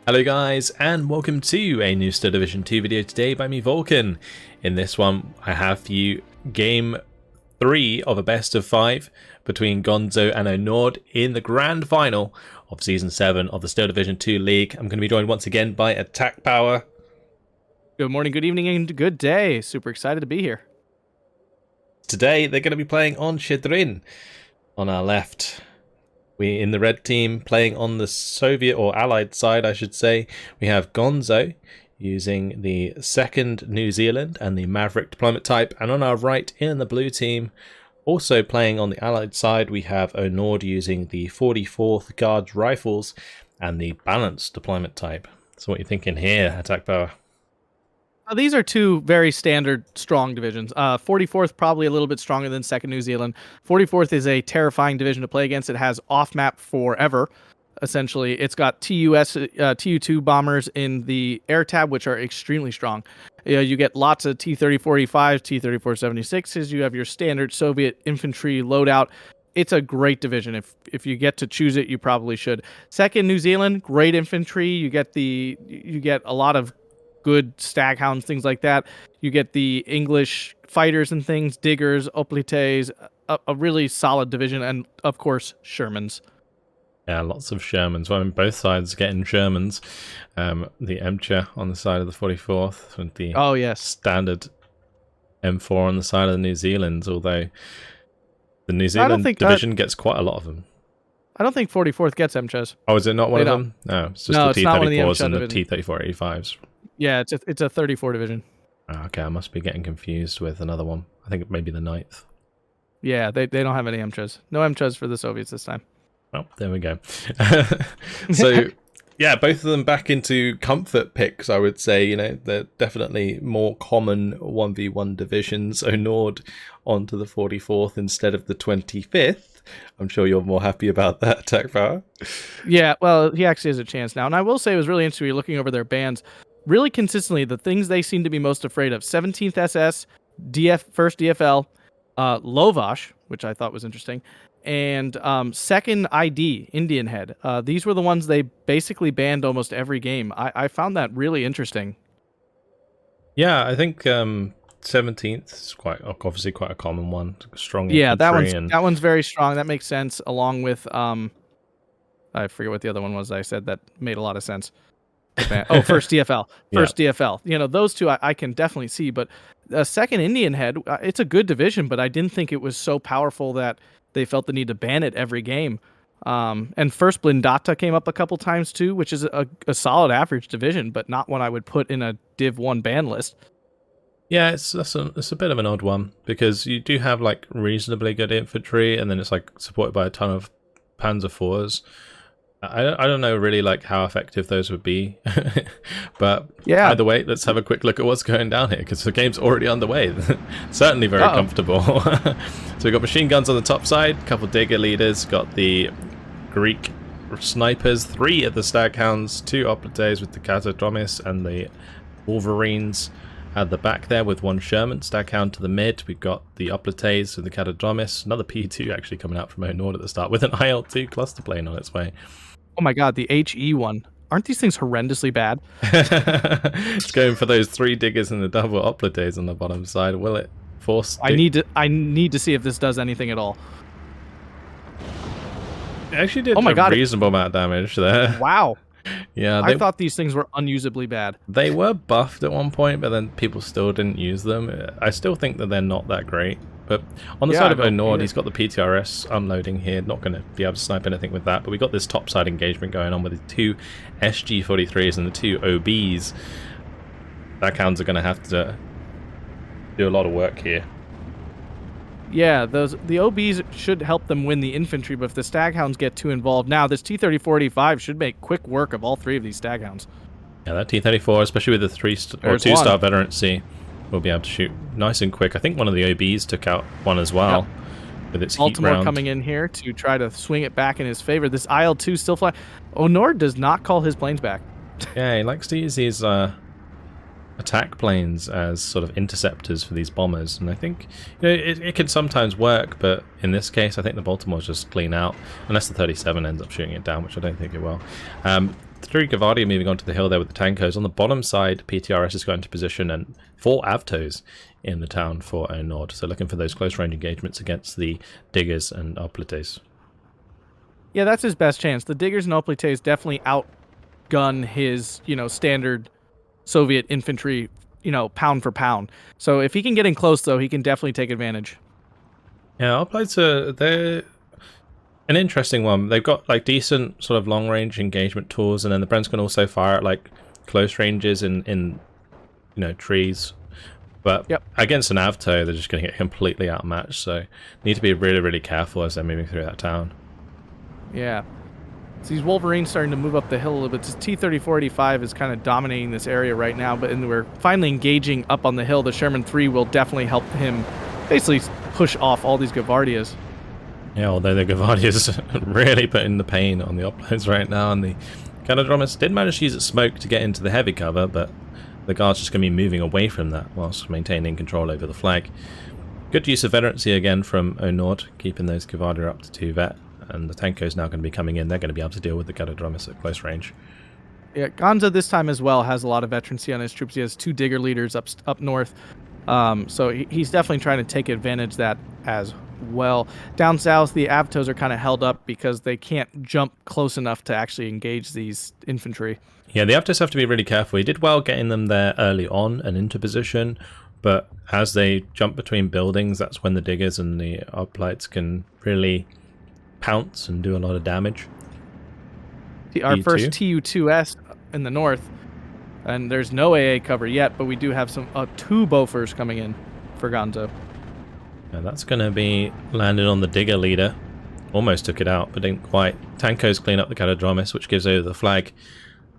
Hello guys, and welcome to a new Star Division 2 video today by me, Vulcan. In this one, I have for you Game 3 of a best of 5 between Gonzo and Onord in the grand final of Season 7 of the Star Division 2 League. I'm going to be joined once again by Attack Power. Good morning, good evening, and good day. Super excited to be here. Today, they're going to be playing on Shchedrin on our left. We in the red team playing on the Soviet or Allied side, I should say. We have Gonzo using the 2nd New Zealand and the Maverick deployment type. And on our right in the blue team, also playing on the Allied side, we have Onord using the 44th Guards Rifles and the balanced deployment type. So what are you thinking here, Attack Power? These are two very standard strong divisions. 44th probably a little bit stronger than 2nd New Zealand. 44th is a terrifying division to play against. It has off-map forever, essentially. It's got Tu-2 bombers in the air tab, which are extremely strong. You get lots of T-34-85s, T-34-76s. You have your standard Soviet infantry loadout. It's a great division. If you get to choose it, you probably should. 2nd New Zealand, great infantry. You get a lot of good staghounds, things like that. You get the English fighters and things, diggers, hoplites, a really solid division, and of course Shermans. Yeah, lots of Shermans. Well, I mean, both sides getting Shermans. The Emcher on the side of the 44th, with the standard M4 on the side of the New Zealands, although the New Zealand division gets quite a lot of them. I don't think 44th gets Emchers. Oh, is it not one of them? No, it's just the T-34s and the T-34-85s. Yeah, it's a 34 division. Okay, I must be getting confused with another one. I think it may be the 9th. Yeah, they don't have any MCHs. No MCHs for the Soviets this time. Oh, there we go. So, yeah, both of them back into comfort picks, I would say. You know, they're definitely more common 1v1 divisions. Onord onto the 44th instead of the 25th. I'm sure you're more happy about that, Attack Power. Yeah, well, he actually has a chance now. And I will say it was really interesting looking over their bands. Really consistently, the things they seem to be most afraid of: 17th SS, 1st DFL, Lovash, which I thought was interesting, and 2nd ID, Indian Head. These were the ones they basically banned almost every game. I found that really interesting. Yeah, I think 17th is obviously quite a common one. Strong. Yeah, that one's very strong. That makes sense. Along with I forget what the other one was I said that made a lot of sense. Oh, 1st DFL. DFL. You know, those two I can definitely see, but 2nd Indian Head, it's a good division, but I didn't think it was so powerful that they felt the need to ban it every game. And 1st Blindata came up a couple times too, which is a solid average division, but not one I would put in a Div 1 ban list. Yeah, it's a bit of an odd one, because you do have like reasonably good infantry, and then it's like supported by a ton of Panzer IVs. I don't know really like how effective those would be, but yeah. Either way, let's have a quick look at what's going down here, because the game's already underway. Certainly very comfortable. So we've got machine guns on the top side, a couple digger leaders, got the Greek snipers, 3 of the staghounds, 2 hoplites with the Kazadromis and the Wolverines at the back there with 1 Sherman. Staghound to the mid, we've got the hoplites with the Kazadromis, another P2 actually coming out from Onord at the start with an IL-2 cluster plane on its way. Oh my god, the HE one. Aren't these things horrendously bad? It's going for those 3 diggers and the double hoplites on the bottom side. Will it force... I need to see if this does anything at all. It actually did a reasonable amount of damage there. Wow. Yeah, I thought these things were unusably bad. They were buffed at one point, but then people still didn't use them. I still think that they're not that great. But on the side of Onord, he's got the PTRS unloading here. Not going to be able to snipe anything with that. But we got this topside engagement going on with the 2 SG-43s and the 2 OBs. Backhounds are going to have to do a lot of work here. Yeah, the OBs should help them win the infantry, but if the staghounds get too involved now, this T-34-85 should make quick work of all 3 of these staghounds. Yeah, that T-34, especially with the 2-star veterancy, will be able to shoot nice and quick. I think one of the OBs took out one as well. Yep. With its Baltimore heat round. Coming in here to try to swing it back in his favor. This IL-2 still flying. Onord does not call his planes back. Yeah, he likes to use these attack planes as sort of interceptors for these bombers, and I think it can sometimes work, but in this case I think the Baltimore's just clean out, unless the 37 ends up shooting it down, which I don't think it will. 3 Gavardi moving onto the hill there with the tankos. On the bottom side, PTRS is going to position and 4 Avtos in the town for Onord. So looking for those close range engagements against the Diggers and Hoplites. Yeah, that's his best chance. The Diggers and Hoplites definitely outgun his, standard Soviet infantry, pound for pound. So if he can get in close, though, he can definitely take advantage. Yeah, Hoplites they're an interesting one. They've got like decent sort of long range engagement tools, and then the Brents can also fire at like close ranges in trees. But against an Avto, they're just going to get completely outmatched. So need to be really, really careful as they're moving through that town. Yeah. So these Wolverines starting to move up the hill a little bit. This T-3485 is kind of dominating this area right now, but we're finally engaging up on the hill. The Sherman 3 will definitely help him basically push off all these Gavardias. Yeah, although the Gavardias really putting the pain on the Hoplites right now, and the Canadromus did manage to use its smoke to get into the heavy cover, but the guard's just going to be moving away from that whilst maintaining control over the flag. Good use of veterancy again from Onord, keeping those Gavardia up to 2 vet. And the Tanko's now going to be coming in. They're going to be able to deal with the Canadromus at close range. Yeah, Gonzo this time as well has a lot of veterancy on his troops. He has 2 Digger leaders up north. So he's definitely trying to take advantage of that as well. Down south, the Avtos are kind of held up because they can't jump close enough to actually engage these infantry. Yeah, the Avtos have to be really careful. He did well getting them there early on and into position, but as they jump between buildings, that's when the Diggers and the Hoplites can really pounce and do a lot of damage. Our first TU-2S in the north, and there's no AA cover yet, but we do have 2 Bofors coming in for Gonzo. Yeah, that's going to be landed on the Digger leader. Almost took it out, but didn't quite. Tankos clean up the Canadromus, which gives over the flag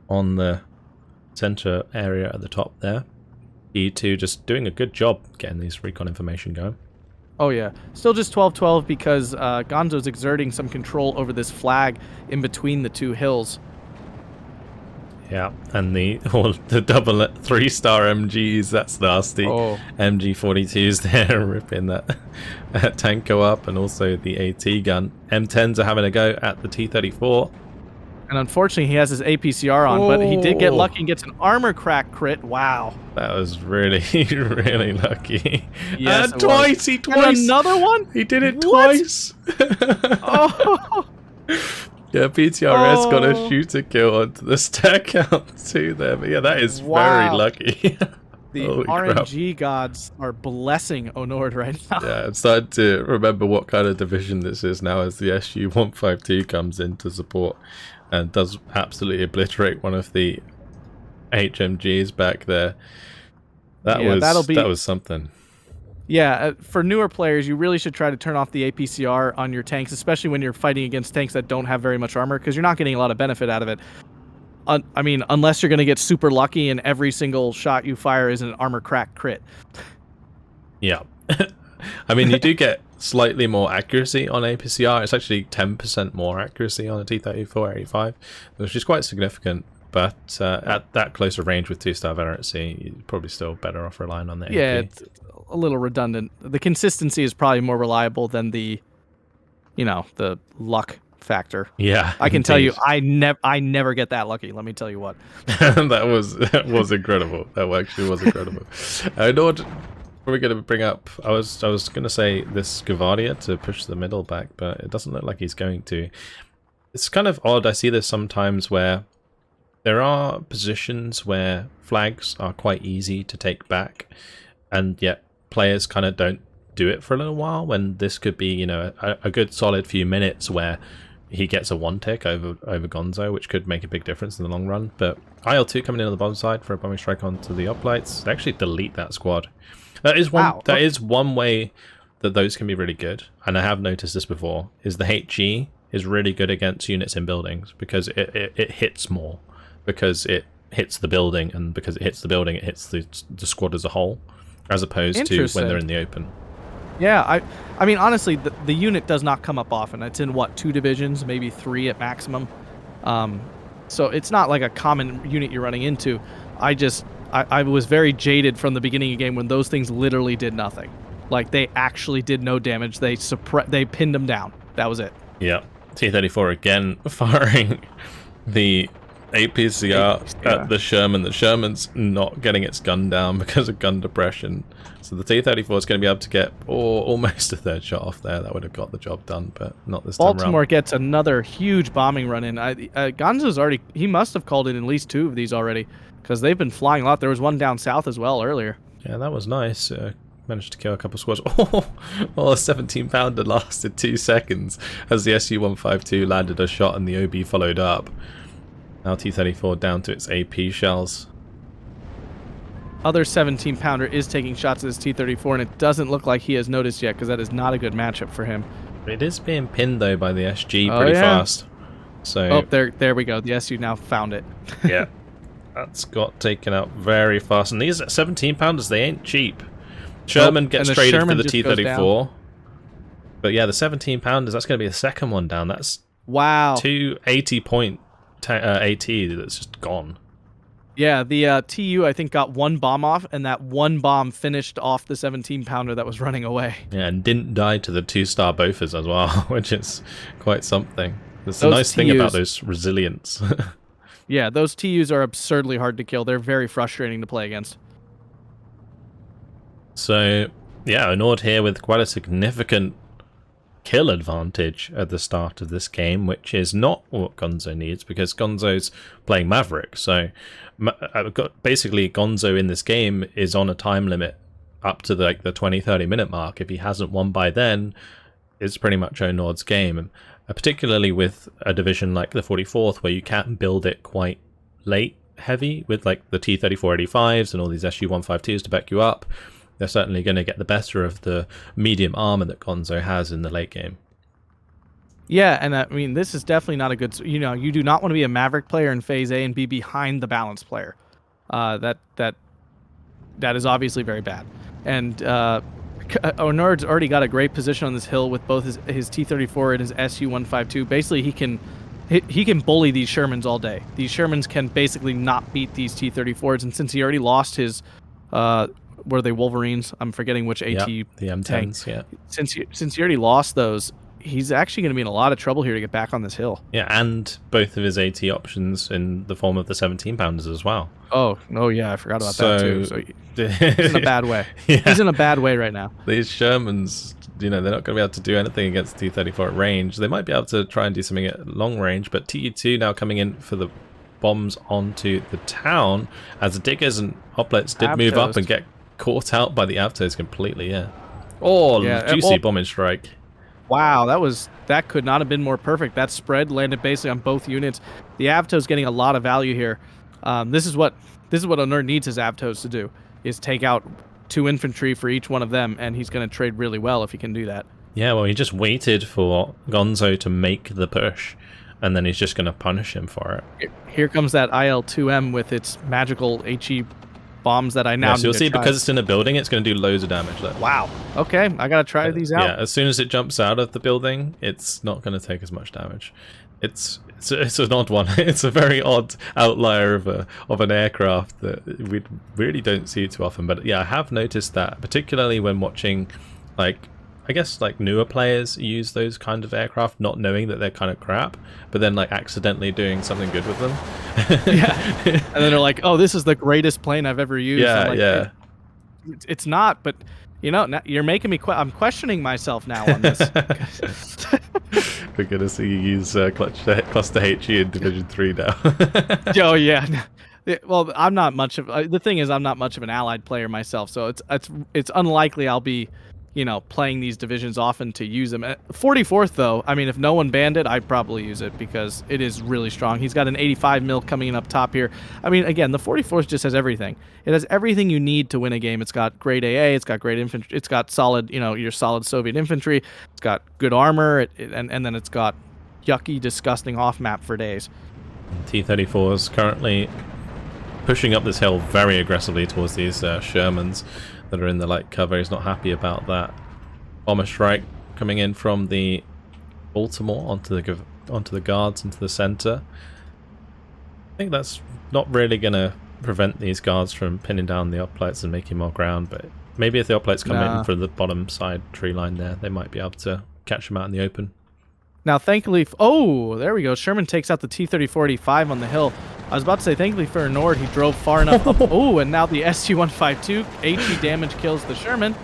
on the center area at the top there. E2 just doing a good job getting these recon information going. Oh yeah, still just 12-12 because Gonzo's exerting some control over this flag in between the 2 hills. Yeah, and the double 3-star MGs, that's nasty. Oh. MG42s there ripping that Tanko up, and also the AT gun. M10s are having a go at the T-34. And unfortunately, he has his APCR on, but he did get lucky and gets an armor crack crit. Wow. That was really, really lucky. Yes, and twice! He twice! And another one? He did it twice! Oh! Yeah, PTRS got a shooter kill onto the stack count too there. But yeah, that is very lucky. The RNG gods are blessing Onord right now. Yeah, I'm starting to remember what kind of division this is now as the SU-152 comes in to support and does absolutely obliterate one of the HMGs back there. That was something. Yeah, for newer players, you really should try to turn off the APCR on your tanks, especially when you're fighting against tanks that don't have very much armor, because you're not getting a lot of benefit out of it. I mean, unless you're going to get super lucky and every single shot you fire is an armor crack crit. Yeah. I mean, you do get slightly more accuracy on APCR. It's actually 10% more accuracy on a T-34-85, which is quite significant. But at that closer range with 2-star veterancy, you're probably still better off relying on the AP. Yeah, it's a little redundant. The consistency is probably more reliable than the luck factor. Yeah, I can tell you, I never get that lucky. Let me tell you what. that was incredible. That actually was incredible. I know what we're going to bring up. I was going to say this Gavardia to push the middle back, but it doesn't look like he's going to. It's kind of odd. I see this sometimes where there are positions where flags are quite easy to take back, and yet players kind of don't do it for a little while, when this could be, a good solid few minutes where he gets a 1-tick over Gonzo, which could make a big difference in the long run. But IL-2 coming in on the bottom side for a bombing strike onto the Hoplites. They actually delete that squad. That is one way that those can be really good, and I have noticed this before, is the HG is really good against units in buildings, because it hits more, because it hits the building, and because it hits the building, it hits the squad as a whole, as opposed to when they're in the open. Yeah, I mean, honestly, the unit does not come up often. It's in, 2 divisions, maybe 3 at maximum. So it's not like a common unit you're running into. I was very jaded from the beginning of the game when those things literally did nothing. Like, they actually did no damage. They pinned them down. That was it. Yeah. T-34 again firing the APCR at the Sherman. The Sherman's not getting its gun down because of gun depression. So the T-34 is going to be able to get almost a third shot off there. That would have got the job done, but not this time around. Baltimore gets another huge bombing run in. Gonzo's already... He must have called in at least 2 of these already, because they've been flying a lot. There was one down south as well earlier. Yeah, that was nice. Managed to kill a couple of squads. Oh, a 17-pounder lasted 2 seconds as the Su-152 landed a shot and the OB followed up. Now T-34 down to its AP shells. Other 17-pounder is taking shots at his T-34, and it doesn't look like he has noticed yet, because that is not a good matchup for him. It is being pinned, though, by the SG pretty fast. So, oh, there we go. The SU now found it. Yeah. That's got taken out very fast. And these 17-pounders, they ain't cheap. Sherman gets traded for the T-34. But yeah, the 17-pounders, that's going to be the second one down. That's 2 80-point AT that's just gone. Yeah, the TU, I think, got 1 bomb off, and that 1 bomb finished off the 17-pounder that was running away. Yeah, and didn't die to the 2-star Bofors as well, which is quite something. That's the nice thing about those resilience. Yeah, those TUs are absurdly hard to kill. They're very frustrating to play against. So, yeah, Onord here with quite a significant kill advantage at the start of this game, which is not what Gonzo needs, because Gonzo's playing Maverick. So, basically, Gonzo in this game is on a time limit up to the 20-30 minute mark. If he hasn't won by then, it's pretty much Onord's game. And particularly with a division like the 44th, where you can build it quite late heavy with like the T-34-85s and all these Su-152s to back you up. They're certainly going to get the better of the medium armor that Gonzo has in the late game. Yeah, and I mean, this is definitely not a good... you do not want to be a Maverick player in Phase A and be behind the balanced player. That is obviously very bad. And Onord's already got a great position on this hill with both his T-34 and his Su-152. Basically, he can bully these Shermans all day. These Shermans can basically not beat these T-34s, and since he already lost his... were they Wolverines? I'm forgetting which AT. Yep, the M10s, yeah. Since he already lost those, he's actually going to be in a lot of trouble here to get back on this hill. Yeah, and both of his AT options in the form of the 17-pounders as well. Oh yeah, I forgot about that too. So he's in a bad way. Yeah. He's in a bad way right now. These Shermans, they're not going to be able to do anything against T-34 at range. They might be able to try and do something at long range, but TU2 now coming in for the bombs onto the town, as the diggers and hoplites did move up and get caught out by the Avtos completely, yeah. Oh, juicy bombing strike. Wow, that could not have been more perfect. That spread landed basically on both units. The Avtos getting a lot of value here. This is what Onord needs his Avtos to do, is take out 2 infantry for each one of them, and he's going to trade really well if he can do that. Yeah, well, he just waited for Gonzo to make the push, and then he's just going to punish him for it. Here comes that IL-2M with its magical HE bombs that I now so you'll see, because it's in a building, it's going to do loads of damage there. Wow. Okay, I got to try these out. Yeah, as soon as it jumps out of the building, it's not going to take as much damage. It's an odd one. It's a very odd outlier of an aircraft that we really don't see too often. But yeah, I have noticed that, particularly when watching, I guess newer players use those kind of aircraft, not knowing that they're kind of crap, but then accidentally doing something good with them. Yeah, and then they're like, "Oh, this is the greatest plane I've ever used." Yeah, yeah. It's not, but now you're making me. I'm questioning myself now on this. We're gonna see you use cluster HE in Division 3 now. Oh yeah. Well, I'm not much of the thing is I'm not much of an allied player myself, so it's unlikely I'll be playing these divisions often to use them. 44th, though, I mean, if no one banned it, I'd probably use it because it is really strong. He's got an 85 mil coming in up top here. I mean, again, the 44th just has everything. It has everything you need to win a game. It's got great AA, it's got great infantry, it's got solid, your solid Soviet infantry, it's got good armor, and then it's got yucky, disgusting off-map for days. T-34 is currently pushing up this hill very aggressively towards these Shermans that are in the light cover. He's not happy about that. Bomber strike coming in from the Baltimore onto the guards into the center. I think that's not really going to prevent these guards from pinning down the uplights and making more ground, but maybe if the uplights come in from the bottom side tree line there, they might be able to catch them out in the open. Now, thankfully, oh, there we go. Sherman takes out the T-34-85 on the hill. I was about to say, thankfully for Onord, he drove far enough up. Oh, and now the SU-152 HE damage kills the Sherman.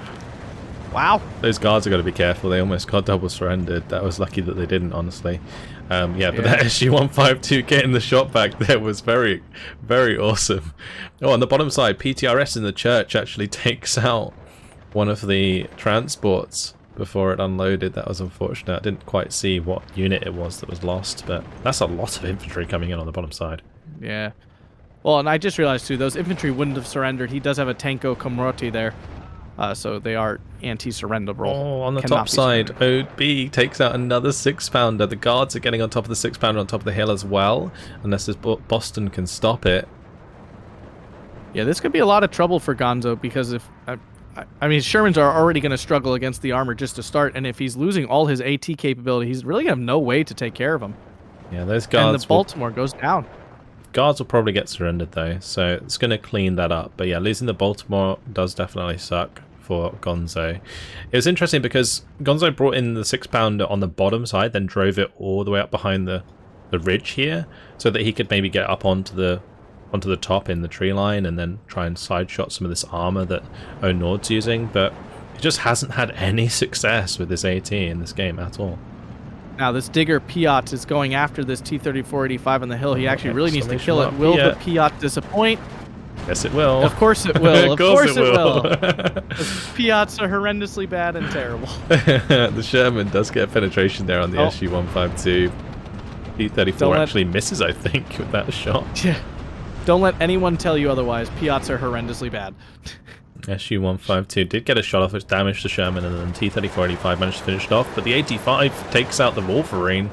Wow. Those guards are got to be careful. They almost got double surrendered. That was lucky that they didn't, honestly. Yeah, but that SU-152 getting the shot back there was very, very awesome. Oh, on the bottom side, PTRS in the church actually takes out one of the transports before it unloaded. That was unfortunate. I didn't quite see what unit it was that was lost, but that's a lot of infantry coming in on the bottom side. Yeah. Well, and I just realized, too, those infantry wouldn't have surrendered. He does have a Tanko Komroti there. So they are anti-surrenderable. Oh, on the top side, OB takes out another 6-pounder. The guards are getting on top of the 6-pounder on top of the hill as well, unless this Boston can stop it. Yeah, this could be a lot of trouble for Gonzo, because if... I mean, Shermans are already going to struggle against the armor just to start, and if he's losing all his AT capability, he's really going to have no way to take care of him. Yeah, those guards... And the Baltimore goes down. Guards will probably get surrendered, though, so it's going to clean that up. But yeah, losing the Baltimore does definitely suck for Gonzo. It was interesting because Gonzo brought in the 6-pounder on the bottom side, then drove it all the way up behind the ridge here, so that he could maybe get up onto the top in the tree line and then try and side shot some of this armor that Onord's using. But he just hasn't had any success with this AT in this game at all. Now this Digger Piat is going after this T-3485 on the hill. He actually really needs to kill it. Will the Piat disappoint? Yes, it will. Of course it will. Of course it will. The Piats are horrendously bad and terrible. The Sherman does get a penetration there on the SU-152. T-34 actually misses, I think, with that shot. Yeah. Don't let anyone tell you otherwise. Piats are horrendously bad. SU-152 did get a shot off, which damaged the Sherman, and then T-3485 managed to finish it off. But the 85 takes out the Wolverine.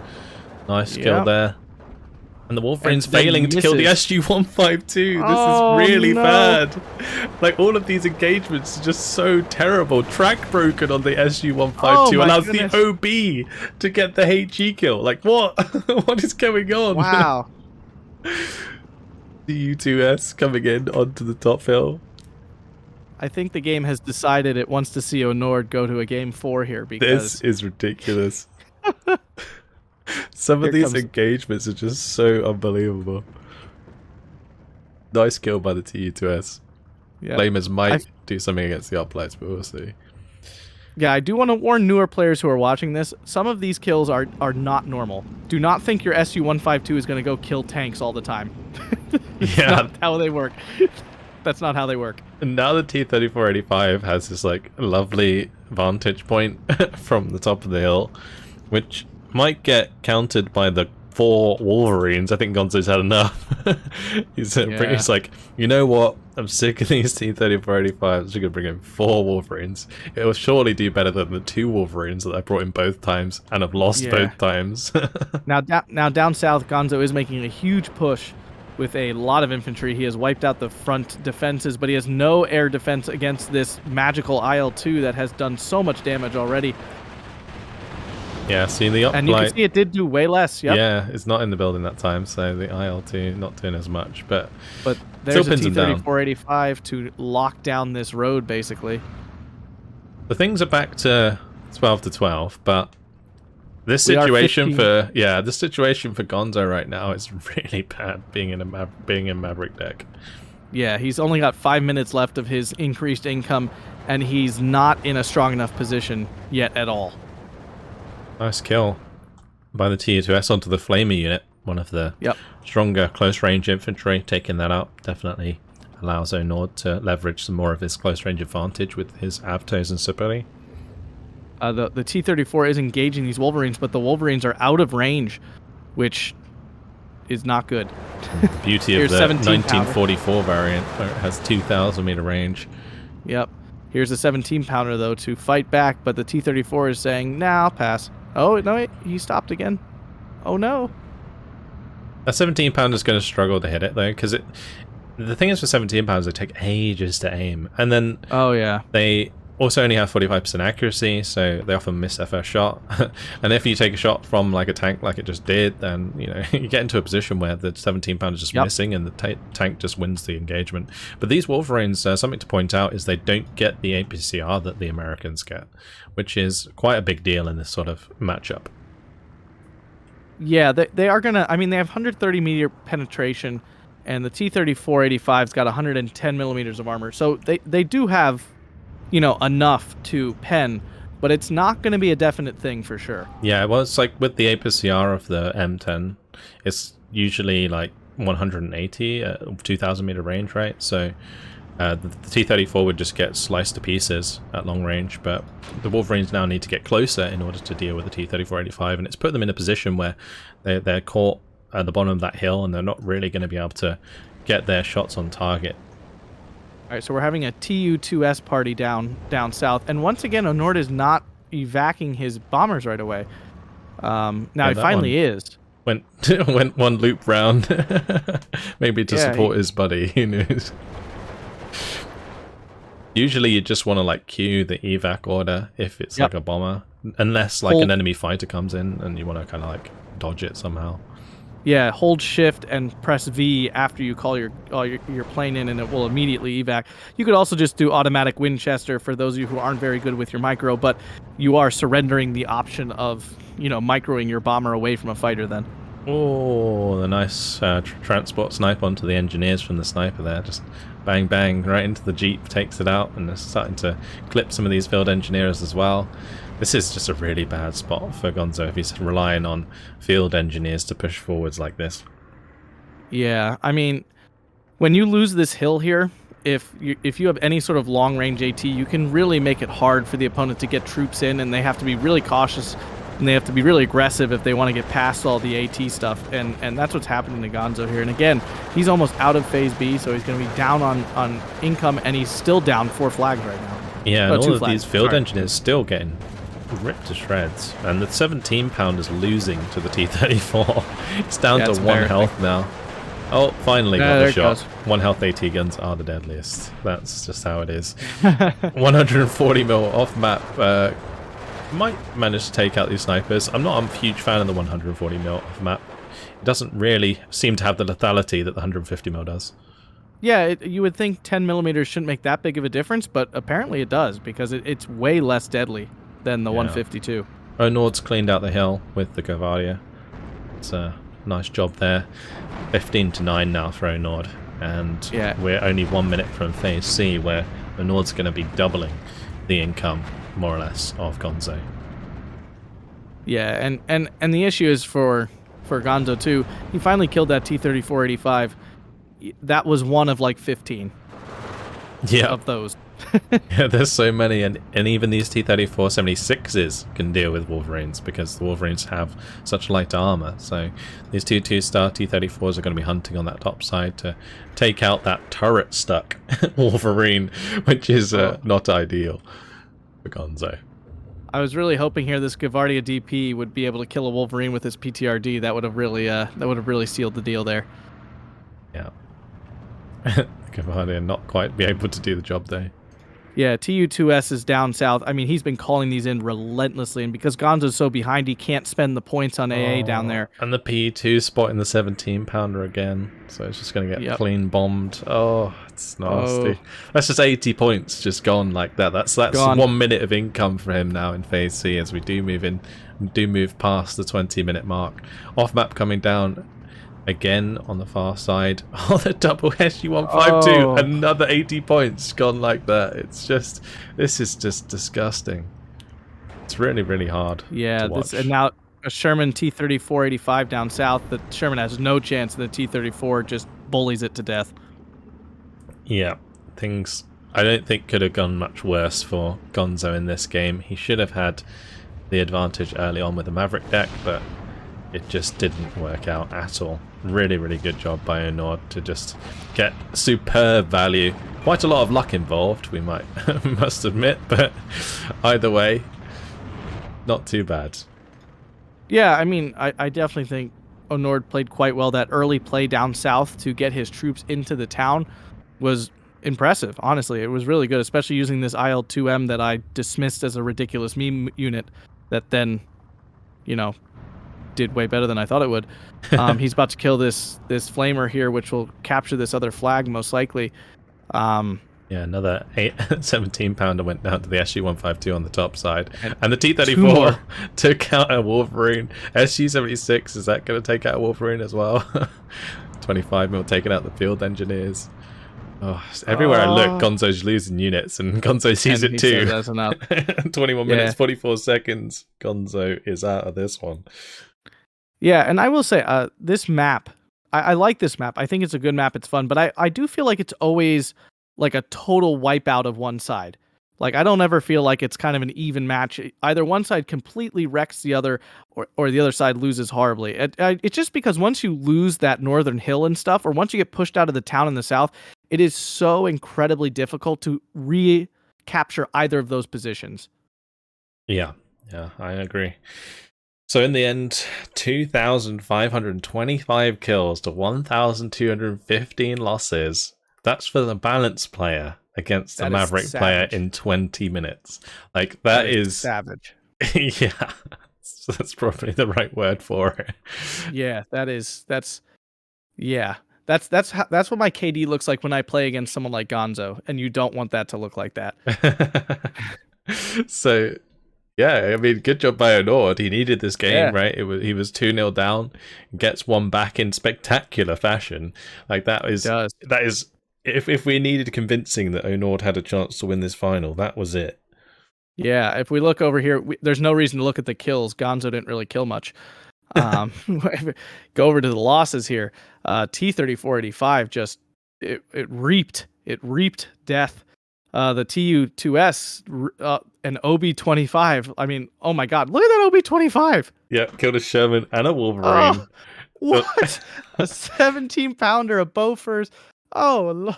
Nice kill there. And the Wolverine's failing to kill the SU-152. This is really bad. Like, all of these engagements are just so terrible. Track broken on the SU-152 allows the OB to get the HE kill. Like, what? What is going on? Wow. The U2S coming in onto the top hill. I think the game has decided it wants to see Onord go to a game 4 here, because... This is ridiculous. Some of these engagements are just so unbelievable. Nice kill by the TU2S. Yeah. Flamers might do something against the uplights, but we'll see. Yeah, I do want to warn newer players who are watching this. Some of these kills are not normal. Do not think your SU-152 is going to go kill tanks all the time. That's not how they work. That's not how they work. And now the T-3485 has this like lovely vantage point from the top of the hill, which might get countered by the 4 Wolverines. I think Gonzo's had enough. He's like, you know what? I'm sick of these T-3485s. I'm just going to bring in 4 Wolverines. It will surely do better than the 2 Wolverines that I brought in both times and have lost both times. Now down south, Gonzo is making a huge push with a lot of infantry. He has wiped out the front defenses, but he has no air defense against this magical IL-2 that has done so much damage already. Yeah, see the uplight. And you can see it did do way less. Yep. Yeah, it's not in the building that time, so the IL-2 not doing as much. But there's a T-3485 to lock down this road, basically. The things are back to 12 to 12, but this situation for Gonzo right now is really bad. Being in Maverick deck. Yeah, he's only got 5 minutes left of his increased income, and he's not in a strong enough position yet at all. Nice kill by the TU2S onto the Flamer unit. One of the stronger close-range infantry. Taking that up definitely allows Onord to leverage some more of his close-range advantage with his Avtos and Sibeli. The T-34 is engaging these Wolverines, but the Wolverines are out of range, which is not good. Beauty of the 1944 variant, where it has 2,000 meter range. Yep. Here's a 17-pounder, though, to fight back, but the T-34 is saying, nah, I'll pass. Oh, no, he stopped again. Oh, no. A 17-pounder is going to struggle to hit it, though, because the thing is with 17-pounders, they take ages to aim. And then they also only have 45% accuracy, so they often miss their first shot. And if you take a shot from like a tank like it just did, then you get into a position where the 17-pounder is just missing and the tank just wins the engagement. But these Wolverines, something to point out is they don't get the APCR that the Americans get, which is quite a big deal in this sort of matchup. Yeah, they are going to... I mean, they have 130 meter penetration, and the T-34-85's got 110 millimeters of armor. So they do have, you know, enough to pen, but it's not going to be a definite thing for sure. Yeah, well, it's like with the APCR of the M10, it's usually like 180 at 2,000 meter range, right? So the T-34 would just get sliced to pieces at long range, but the Wolverines now need to get closer in order to deal with the T-34-85, and it's put them in a position where they're caught at the bottom of that hill, and they're not really going to be able to get their shots on target. All right, so we're having a TU-2S party down south, and once again, Onord is not evacing his bombers right away. Now he finally is. Went one loop round, maybe to support his buddy. Who knows? Usually, you just want to like queue the evac order if it's like a bomber, unless like an enemy fighter comes in and you want to kind of like dodge it somehow. Yeah, hold shift and press V after you call your plane in, and it will immediately evac. You could also just do automatic Winchester for those of you who aren't very good with your micro, but you are surrendering the option of, you know, microing your bomber away from a fighter then. Oh, the nice transport snipe onto the engineers from the sniper there. Just bang, bang, right into the Jeep, takes it out, and it's starting to clip some of these field engineers as well. This is just a really bad spot for Gonzo if he's relying on field engineers to push forwards like this. Yeah, I mean, when you lose this hill here, if you have any sort of long-range AT, you can really make it hard for the opponent to get troops in, and they have to be really cautious, and they have to be really aggressive if they want to get past all the AT stuff, and that's what's happening to Gonzo here. And again, he's almost out of Phase B, so he's going to be down on income, and he's still down 4 flags right now. Yeah, and all of these field engineers still getting ripped to shreds, and the 17-pound is losing to the T-34. It's down to 1 health now. Oh, finally got the shot. 1 health AT guns are the deadliest. That's just how it is. 140 mil off map. Might manage to take out these snipers. I'm not a huge fan of the 140 mil off map. It doesn't really seem to have the lethality that the 150 mil does. Yeah, you would think 10 millimeters shouldn't make that big of a difference, but apparently it does, because it's way less deadly than the 152. Onord's cleaned out the hill with the Gavardia. It's a nice job there. 15-9 now for Onord, and we're only 1 minute from Phase C, where Onord's going to be doubling the income, more or less, of Gonzo. Yeah, and the issue is for Gonzo too. He finally killed that T-34-85. That was one of like 15. Of those. Yeah, there's so many, and even these T-34-76s can deal with Wolverines because the Wolverines have such light armor. So these 2-star T-34s are going to be hunting on that top side to take out that turret-stuck Wolverine, which is not ideal for Gonzo. I was really hoping here this Gavardia DP would be able to kill a Wolverine with his PTRD. That would have really sealed the deal there. Yeah. Gavardia not quite be able to do the job though. Yeah, TU2S is down south. I mean, he's been calling these in relentlessly, and because Gonzo's so behind, he can't spend the points on AA down there. And the P2 spotting the 17-pounder again, so it's just going to get clean bombed. Oh, it's nasty. That's just 80 points just gone like that. That's gone. 1 minute of income for him now in Phase C as we do move past the 20-minute mark. Off map coming down again on the far side. Oh, the double SU-152, another 80 points gone like that. It's just, this is just disgusting. It's really, really hard to watch. And now a Sherman T-34-85 down south. The Sherman has no chance, and the T-34 just bullies it to death. Yeah, things I don't think could have gone much worse for Gonzo in this game. He should have had the advantage early on with the Maverick deck, but it just didn't work out at all. Really, really good job by Onord to just get superb value. Quite a lot of luck involved, we must admit, but either way, not too bad. Yeah, I mean, I definitely think Onord played quite well. That early play down south to get his troops into the town was impressive, honestly. It was really good, especially using this IL-2M that I dismissed as a ridiculous meme unit that then, you know, did way better than I thought it would. He's about to kill this flamer here, which will capture this other flag most likely. Yeah, another 17-pounder went down to the SU-152 on the top side, and the T-34 took out a Wolverine. SU-76, is that going to take out a Wolverine as well? 25 mil taking out the field engineers. Oh, everywhere I look, Gonzo's losing units, and Gonzo sees it too. That's enough. 21 minutes, 44 seconds. Gonzo is out of this one. Yeah, and I will say, this map, I like this map. I think it's a good map. It's fun, but I do feel like it's always like a total wipeout of one side. Like, I don't ever feel like it's kind of an even match. Either one side completely wrecks the other, or the other side loses horribly. It's just because once you lose that northern hill and stuff, or once you get pushed out of the town in the south, it is so incredibly difficult to recapture either of those positions. Yeah, I agree. So in the end, 2,525 kills to 1,215 losses. That's for the balanced player against the Maverick player in 20 minutes. Like, that is savage. Yeah, that's probably the right word for it. Yeah, that's what my KD looks like when I play against someone like Gonzo, and you don't want that to look like that. So, yeah, I mean, good job by Onord. He needed this game, right? He was 2-0 down, gets one back in spectacular fashion. Like, that is if we needed convincing that Onord had a chance to win this final, that was it. Yeah, if we look over here, there's no reason to look at the kills. Gonzo didn't really kill much. Go over to the losses here. T-3485 just it reaped death. The TU-2S and OB-25. I mean, oh my god, look at that OB-25. Yeah, killed a Sherman and a Wolverine. What? A 17-pounder, a Bofors. Oh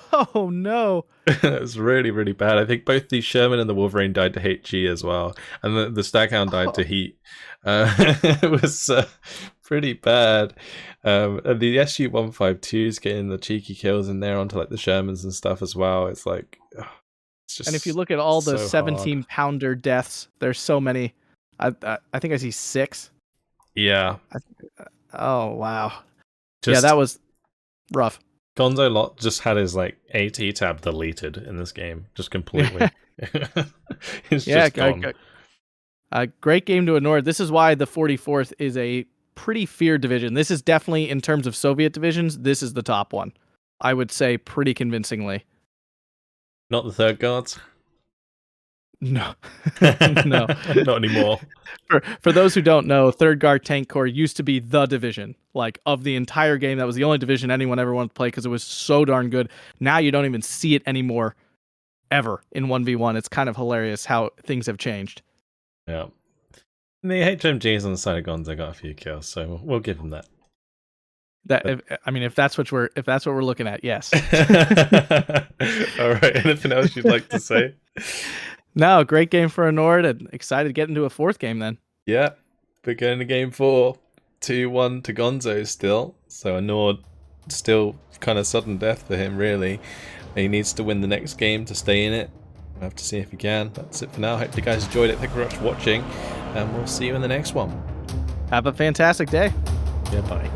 no. That was really, really bad. I think both the Sherman and the Wolverine died to HG as well. And the Staghound died to heat. It was pretty bad. And the SU-152 is getting the cheeky kills in there onto like the Shermans and stuff as well. It's like... it's just, and if you look at all the 17-pounder deaths, there's so many. I think I see 6. Yeah. Oh, wow. Yeah, that was rough. Gonzo just had his like AT tab deleted in this game, just completely. It's just gone. Great game to Onord. This is why the 44th is a pretty feared division. This is definitely, in terms of Soviet divisions, this is the top one. I would say pretty convincingly. Not the third guards? No. No. Not anymore. For those who don't know, Third Guard Tank Corps used to be the division. Like, of the entire game, that was the only division anyone ever wanted to play because it was so darn good. Now you don't even see it anymore, ever, in 1v1. It's kind of hilarious how things have changed. Yeah. And the HMGs on the side of Gonzo got a few kills, so we'll give him that. If that's what we're looking at, yes. All right. Anything else you'd like to say? No, great game for Onord, and excited to get into a 4th game then. Yeah, we're going to game 4, 2-1 to Gonzo still. So Onord still kind of sudden death for him, really. He needs to win the next game to stay in it. We'll have to see if he can. That's it for now. Hope you guys enjoyed it. Thank you very much for watching, and we'll see you in the next one. Have a fantastic day. Yeah, bye.